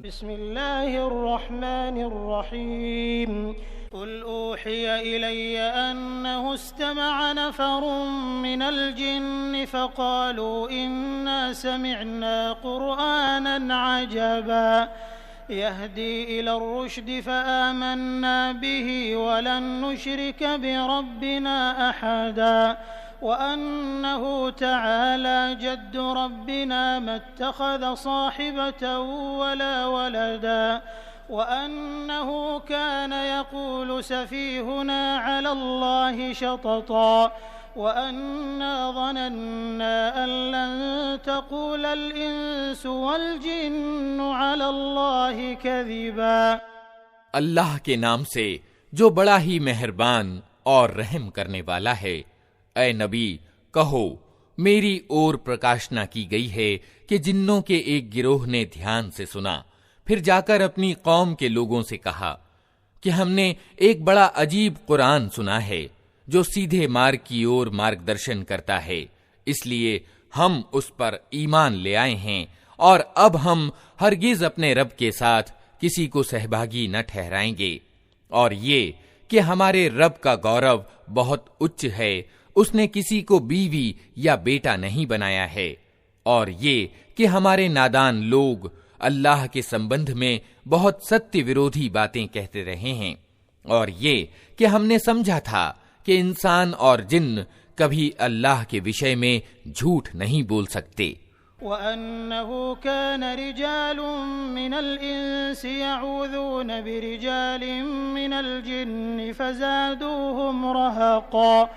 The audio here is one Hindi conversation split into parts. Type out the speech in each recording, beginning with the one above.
बिस्मिल्लाहिर्रहमानिर्रहीम कुल ऊहिय इलय्य अन्नहु इस्तमअ नफरुम मिनल जिन्न फ़क़ालू इन्ना समिअना क़ुरआनन अजबा यहदी इलर रुश्दि फ़आमन्ना बिही वलन नुश्रिक बिरब्बिना अहदा वअन्नहु तआला जद्दु रब्बिना मत्तख़ज़ साहिबतन वला वलदा वअन्नहु कान यक़ूलु सफ़ीहुना अलल्लाहि शतता वअन्ना ज़नन्ना अन लन तक़ूलल इंसु वल जिन्नु अलल्लाहि कज़िबा। अल्लाह के नाम से जो बड़ा ही मेहरबान और रहम करने वाला है। ऐ नबी कहो, मेरी ओर प्रकाशना की गई है कि जिन्नों के एक गिरोह ने ध्यान से सुना, फिर जाकर अपनी कौम के लोगों से कहा कि हमने एक बड़ा अजीब कुरान सुना है जो सीधे मार्ग की ओर मार्गदर्शन करता है, इसलिए हम उस पर ईमान ले आए हैं और अब हम हरगिज अपने रब के साथ किसी को सहभागी न ठहराएंगे। और ये कि हमारे रब का गौरव बहुत उच्च है, उसने किसी को बीवी या बेटा नहीं बनाया है। और ये कि हमारे नादान लोग अल्लाह के संबंध में बहुत सत्य विरोधी बातें कहते रहे हैं। और ये कि हमने समझा था कि इंसान और जिन्न कभी अल्लाह के विषय में झूठ नहीं बोल सकते। वअन्नहु कान रिजालुम मिनल इंसि यऊज़ून बिरिजालिम मिनल जिन्नि फज़ादूहुम रहक़ा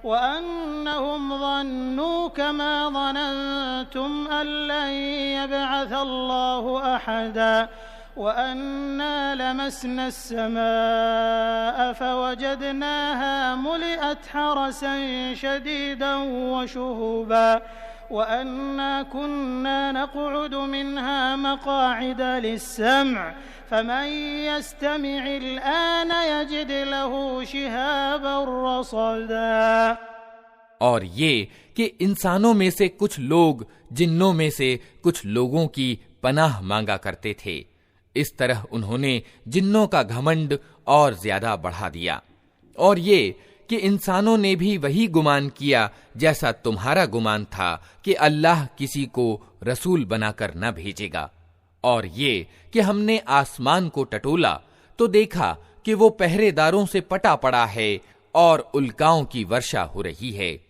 वअन्नहुम ज़न्नू कमा ज़ननतुम अन लन यबअथल्लाहु अहदा वअन्ना लमस्ना अस्समाअ फवजदनाहा मुलिअत हरसन शदीदन वशुहुबा वअन्ना कुन्ना नक़उदु मिन्हा मक़ाዒद लिस्सम्ዕ फमन यस्तमि'िल आन यजिद लहू शिहाबन रसदा। और ये कि इंसानों में से कुछ लोग जिन्नों में से कुछ लोगों की पनाह मांगा करते थे। इस तरह उन्होंने जिन्नों का घमंड और ज्यादा बढ़ा दिया। और ये कि इंसानों ने भी वही गुमान किया जैसा तुम्हारा गुमान था कि अल्लाह किसी को रसूल बनाकर न भेजेगा। और ये कि हमने आसमान को टटोला तो देखा कि वो पहरेदारों से पटा पड़ा है और उल्काओं की वर्षा हो रही है।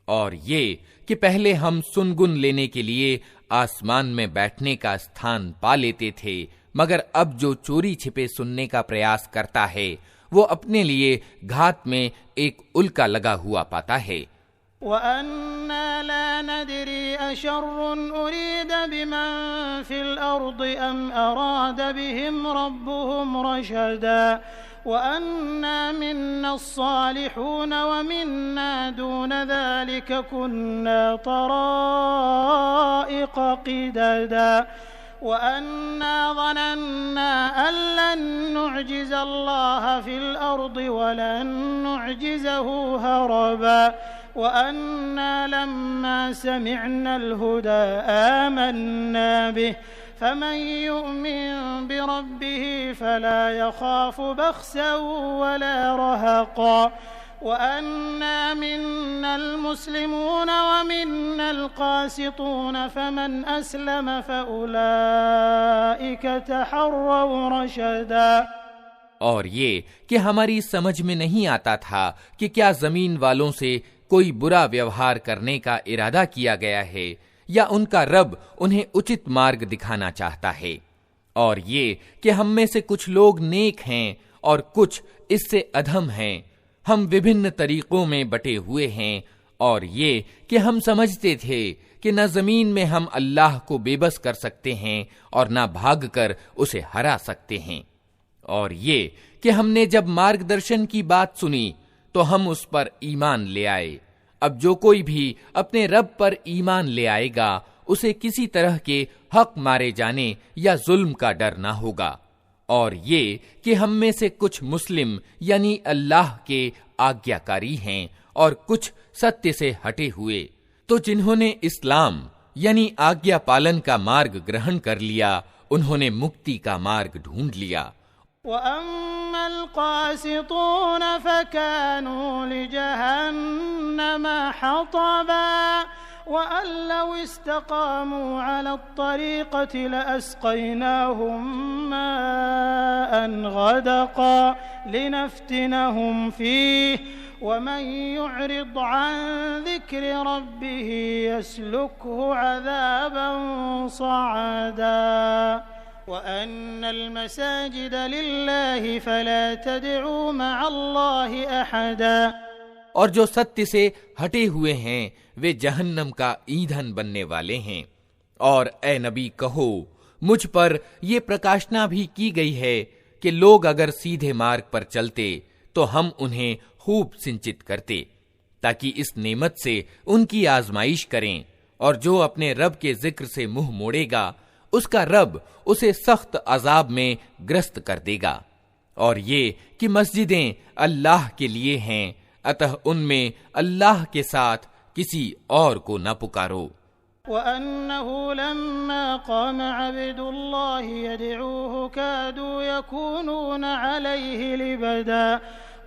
और ये कि पहले हम सुनगुन लेने के लिए आसमान में बैठने का स्थान पा लेते थे, मगर अब जो चोरी छिपे सुनने का प्रयास करता है वो अपने लिए घात में एक उल्का लगा हुआ पाता है। वअन्ना ला नदरी अशर्रुन उरीद बिमन फिल अर्दि अम अराद बिहिम रब्बुहुम रशदा वअन्ना मिन्ना अस्सालिहून वमिन्ना दून ज़ालिक कुन्ना तराइक़ क़िददा वअन्ना ज़नन्ना अन लन नुअजिज़ल्लाह फिल अर्दि वलन नुअजिज़हु हरबा वअन्ना लम्मा समिअनल हुदा आमन्ना बिहि फमन यु'मिन बिरब्बिहि फला यखाफु बख्सन वला रहक़ा वअन्ना मिन्नल मुस्लिमून वमिन्नल क़ासितून फमन अस्लम फउलाइक तहर्रव रशदा। और ये कि हमारी समझ में नहीं आता था कि क्या जमीन वालों से कोई बुरा व्यवहार करने का इरादा किया गया है या उनका रब उन्हें उचित मार्ग दिखाना चाहता है। और ये कि हम में से कुछ लोग नेक हैं और कुछ इससे अधम हैं, हम विभिन्न तरीकों में बटे हुए हैं। और ये कि हम समझते थे कि न जमीन में हम अल्लाह को बेबस कर सकते हैं और न भागकर उसे हरा सकते हैं। और ये कि हमने जब मार्गदर्शन की बात सुनी तो हम उस पर ईमान ले आए। अब जो कोई भी अपने रब पर ईमान ले आएगा उसे किसी तरह के हक मारे जाने या जुल्म का डर ना होगा। और ये कि हम में से कुछ मुस्लिम यानी अल्लाह के आज्ञाकारी हैं और कुछ सत्य से हटे हुए। तो जिन्होंने इस्लाम यानी आज्ञा पालन का मार्ग ग्रहण कर लिया उन्होंने मुक्ति का मार्ग ढूंढ लिया। वअम्मल क़ासितून फ़कानू लिजहन्नम हतबा वअल्लौ इस्तक़ामू अला त्तरीक़ति लअस्क़यनाहुम माअन गदक़ा लिनफ्तिनहुम फ़ीह वमन युअरिद अन ज़िक्रि रब्बिही यसलुकहु अज़ाबन सअदा वअन्नल मसाजिद लिल्लाहि फला तदउ मअल्लाहि अहदा। और जो सत्य से हटे हुए हैं वे जहन्नम का ईंधन बनने वाले हैं। और ए नबी कहो, मुझ पर ये प्रकाशना भी की गई है कि लोग अगर सीधे मार्ग पर चलते तो हम उन्हें खूब सिंचित करते, ताकि इस नेमत से उनकी आजमाइश करें। और जो अपने रब के जिक्र से मुंह मोड़ेगा उसका रब उसे सख्त अजाब में ग्रस्त कर देगा। और ये कि मस्जिदें अल्लाह के लिए हैं, अतः उनमें अल्लाह के साथ किसी और को न पुकारो। वअन्नहु लम्मा क़ाम अब्दुल्लाहि यदऊहु कादू यकूनून अलैहि लिबदा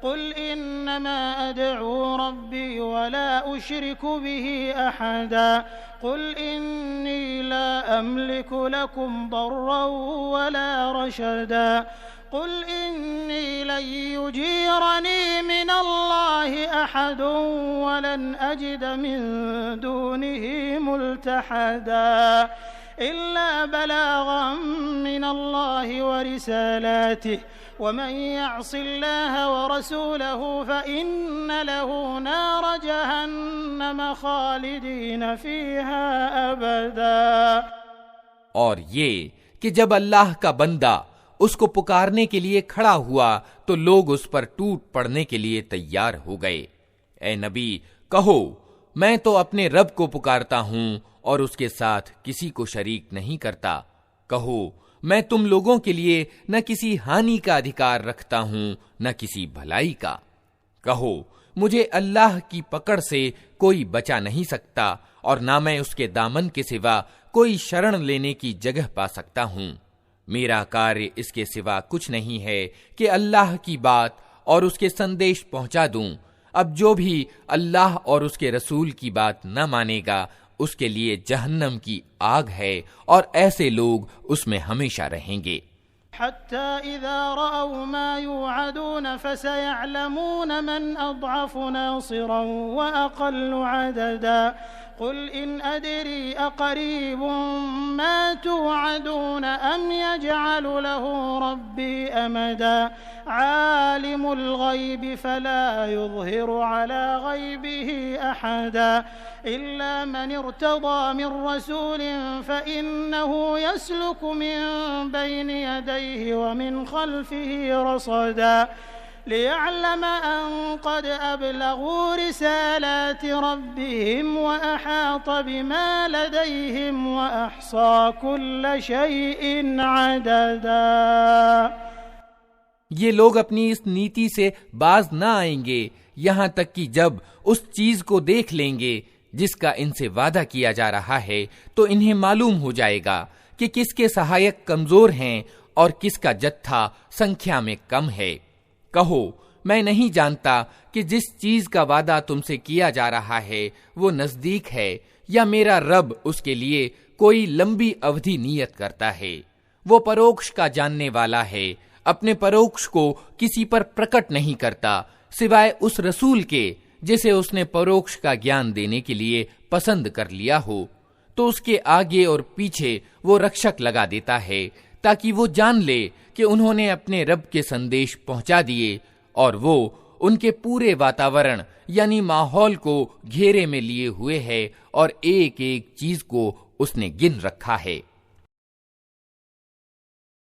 क़ुल इन्नमा अदऊ रब्बी वला उश्रिकु बिही अहदा क़ुल इन्नी ला अमलिकु लकुम दर्रन वला रशदा क़ुल इन्नी लन युजीरनी मिनल्लाहि अहदुन वलन अजिद मिन दूनिही मुल्तहदा इल्ला बलागन मिनल्लाहि व रिसालातिही वमन यअसिल्लाह व रसूलहु फइन्न लहु नार जहन्नम खालिदीन फीहा अबदा। और ये कि जब अल्लाह का बंदा उसको पुकारने के लिए खड़ा हुआ तो लोग उस पर टूट पड़ने के लिए तैयार हो गए। ए नबी कहो, मैं तो अपने रब को पुकारता हूं और उसके साथ किसी को शरीक नहीं करता। कहो, मैं तुम लोगों के लिए न किसी हानि का अधिकार रखता हूं न किसी भलाई का। कहो, मुझे अल्लाह की पकड़ से कोई बचा नहीं सकता और ना मैं उसके दामन के सिवा कोई शरण लेने की जगह पा सकता हूं। मेरा कार्य इसके सिवा कुछ नहीं है कि अल्लाह की बात और उसके संदेश पहुंचा दूं। अब जो भी अल्लाह और उसके रसूल की बात न मानेगा उसके लिए जहन्नम की आग है और ऐसे लोग उसमें हमेशा रहेंगे। हत्ता इज़ा रअव मा युअदून फसयअलमून मन अज़अफ़ु नासिरन व अक़ल्लु अददा क़ुल इन अदरी अक़रीबुन मा तुअदून अम यजअलु लहु रब्बी अमदा आलिमुल ग़ैबि फला युज़हिरु अला ग़ैबिही अहदा इल्ला मन इर्तज़ा मिन रसूलिन फ़इन्नहु यस्लुकु मिन बैनि यदैहि व मिन ख़ल्फ़िही रसदा लियअलम अन क़द अबलगू रिसालाति रब्बिहिम व अहात बिमा लदैहिम व अहसा कुल्ल शैइन अददा। ये लोग अपनी इस नीति से बाज न आएंगे यहाँ तक कि जब उस चीज को देख लेंगे जिसका इनसे वादा किया जा रहा है तो इन्हें मालूम हो जाएगा कि किसके सहायक कमजोर हैं और किसका जत्था संख्या में कम है। कहो, मैं नहीं जानता कि जिस चीज का वादा तुमसे किया जा रहा है वो नजदीक है या मेरा रब उसके लिए कोई लंबी अवधि नियत करता है। वो परोक्ष का जानने वाला है, अपने परोक्ष को किसी पर प्रकट नहीं करता सिवाय उस रसूल के जिसे उसने परोक्ष का ज्ञान देने के लिए पसंद कर लिया हो। तो उसके आगे और पीछे वो रक्षक लगा देता है ताकि वो जान ले कि उन्होंने अपने रब के संदेश पहुंचा दिए और वो उनके पूरे वातावरण यानी माहौल को घेरे में लिए हुए है और एक एक चीज को उसने गिन रखा है।